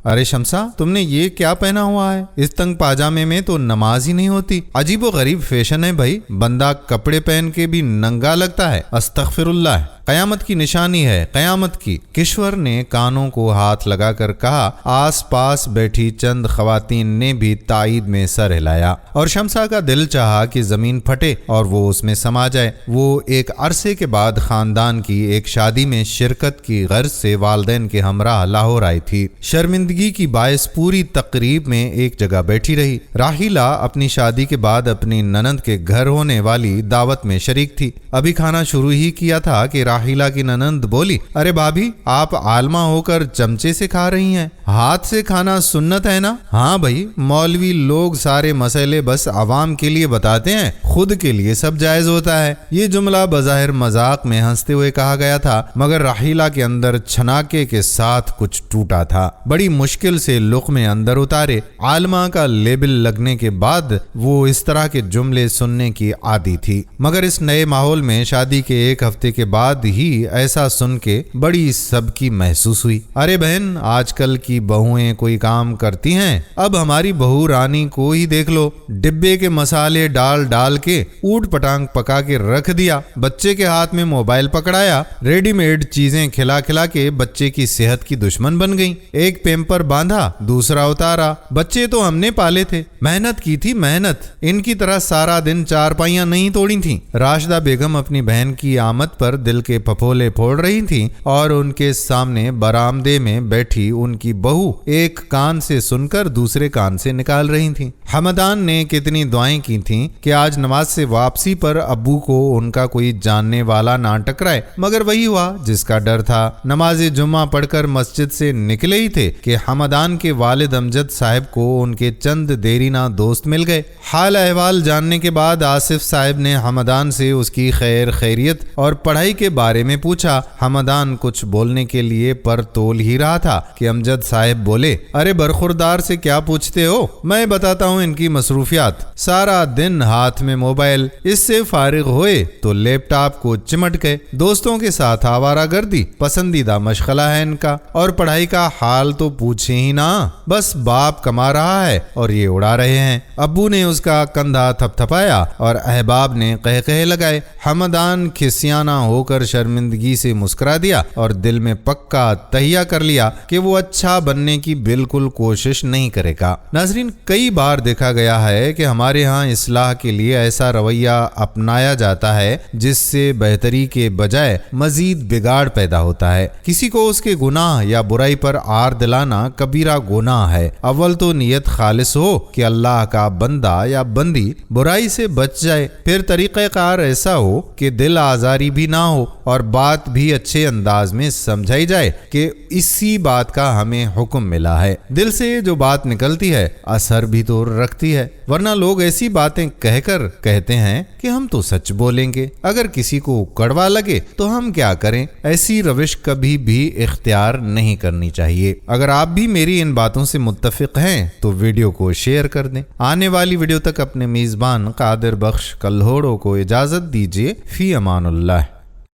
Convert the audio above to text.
ارے شمسا، تم نے یہ کیا پہنا ہوا ہے؟ اس تنگ پاجامے میں تو نماز ہی نہیں ہوتی۔ عجیب و غریب فیشن ہے بھائی، بندہ کپڑے پہن کے بھی ننگا لگتا ہے۔ استغفر اللہ، قیامت کی نشانی ہے، قیامت کی۔ کشور نے کانوں کو ہاتھ لگا کر کہا۔ آس پاس بیٹھی چند خواتین نے بھی تائید میں سر ہلایا اور شمسا کا دل چاہا کہ زمین پھٹے اور وہ اس میں سما جائے۔ وہ ایک عرصے کے بعد خاندان کی ایک شادی میں شرکت کی غرض سے والدین کے ہمراہ لاہور آئی تھی۔ شرمندگی کی باعث پوری تقریب میں ایک جگہ بیٹھی رہی۔ راحیلہ اپنی شادی کے بعد اپنی ننند کے گھر ہونے والی دعوت میں شریک تھی۔ ابھی کھانا شروع ہی کیا تھا کہ راحیلہ کی ننند بولی، ارے بھابھی، آپ عالمہ ہو کر چمچے سے کھا رہی ہیں؟ ہاتھ سے کھانا سنت ہے نا؟ ہاں بھائی، مولوی لوگ سارے مسئلے بس عوام کے لیے بتاتے ہیں، خود کے لیے سب جائز ہوتا ہے۔ یہ جملہ بظاہر مذاق میں ہنستے ہوئے کہا گیا تھا، مگر راحیلہ کے اندر چھناکے کے ساتھ کچھ ٹوٹا تھا۔ بڑی مشکل سے لقمے اندر اتارے۔ عالمہ کا لیبل لگنے کے بعد وہ اس طرح کے جملے سننے کی عادی تھی، مگر اس نئے ماحول میں شادی کے ایک ہفتے کے بعد ہی ایسا سن کے بڑی سب کی محسوس ہوئی۔ ارے بہن، آج کل کی بہویں کوئی کام کرتی ہیں؟ اب ہماری بہو رانی کو ہی دیکھ لو، ڈبے کے مسالے ڈال ڈال کے اوٹ پٹانگ پکا کے رکھ دیا، بچے کے ہاتھ میں موبائل پکڑایا، ریڈی میڈ چیزیں کھلا کھلا کے بچے کی صحت کی دشمن بن گئی۔ ایک پیمپر باندھا، دوسرا اتارا۔ بچے تو ہم نے پالے تھے، محنت کی تھی محنت، ان کی طرح سارا دن چارپائیاں نہیں توڑی تھیں۔ راشدہ بیگم اپنی بہن کی آمد پر دل کے پھپھولے پھوڑ رہی تھیں اور ان کے سامنے برآمدے میں بیٹھی ان کی بہو ایک کان سے سن کر دوسرے کان سے نکال رہی تھیں۔ حمدان نے کتنی دعائیں کی تھیں کہ آج نماز سے واپسی پر ابو کو ان کا کوئی جاننے والا نہ ٹکرائے، مگر وہی ہوا جس کا ڈر تھا۔ نماز جمعہ پڑھ کر مسجد سے نکلے ہی تھے کہ حمدان کے والد امجد صاحب کو ان کے چند دیرینہ دوست مل گئے۔ حال احوال جاننے کے بعد آصف صاحب نے حمدان سے اس کی خیر خیریت اور پڑھائی کے بارے میں پوچھا۔ حمدان کچھ بولنے کے لیے پر تول ہی رہا تھا کہ امجد صاحب بولے، ارے برخوردار سے کیا پوچھتے ہو، میں بتاتا ہوں ان کی مصروفیات۔ سارا دن ہاتھ میں موبائل، اس سے فارغ ہوئے تو لیپ ٹاپ کو چمٹ گئے۔ دوستوں کے ساتھ آوارہ گردی پسندیدہ مشغلہ ہے ان کا، اور پڑھائی کا حال تو پوچھے ہی نہ، بس باپ کما رہا ہے اور یہ اڑا رہے ہیں۔ ابو نے اس کا کندھا تھپ تھپایا اور احباب نے قہقہے لگائے۔ حمدان کھسیانہ ہو کر شرمندگی سے مسکرا دیا اور دل میں پکا تہیہ کر لیا کہ وہ اچھا بننے کی بالکل کوشش نہیں کرے گا۔ ناظرین، کئی بار دیکھا گیا ہے کہ ہمارے ہاں اصلاح کے لیے ایسا رویہ اپنایا جاتا ہے جس سے بہتری کے بجائے مزید بگاڑ پیدا ہوتا ہے۔ کسی کو اس کے گناہ یا برائی پر آر دلانا کبیرہ گناہ ہے۔ اول تو نیت خالص ہو کہ اللہ کا بندہ یا بندی برائی سے بچ جائے، پھر طریقہ کار ایسا ہو کہ دل آزاری بھی نہ ہو اور بات بھی اچھے انداز میں سمجھائی جائے کہ اسی بات کا ہمیں حکم ملا ہے۔ دل سے جو بات نکلتی ہے اثر بھی تو رکھتی ہے، ورنہ لوگ ایسی باتیں کہہ کر کہتے ہیں کہ ہم تو سچ بولیں گے، اگر کسی کو کڑوا لگے تو ہم کیا کریں۔ ایسی روش کبھی بھی اختیار نہیں کرنی چاہیے۔ اگر آپ بھی میری ان باتوں سے متفق ہیں تو ویڈیو کو شیئر کر دیں۔ آنے والی ویڈیو تک اپنے میزبان قادر بخش کلہوڑوں کو اجازت دیجیے۔ فی امان اللہ۔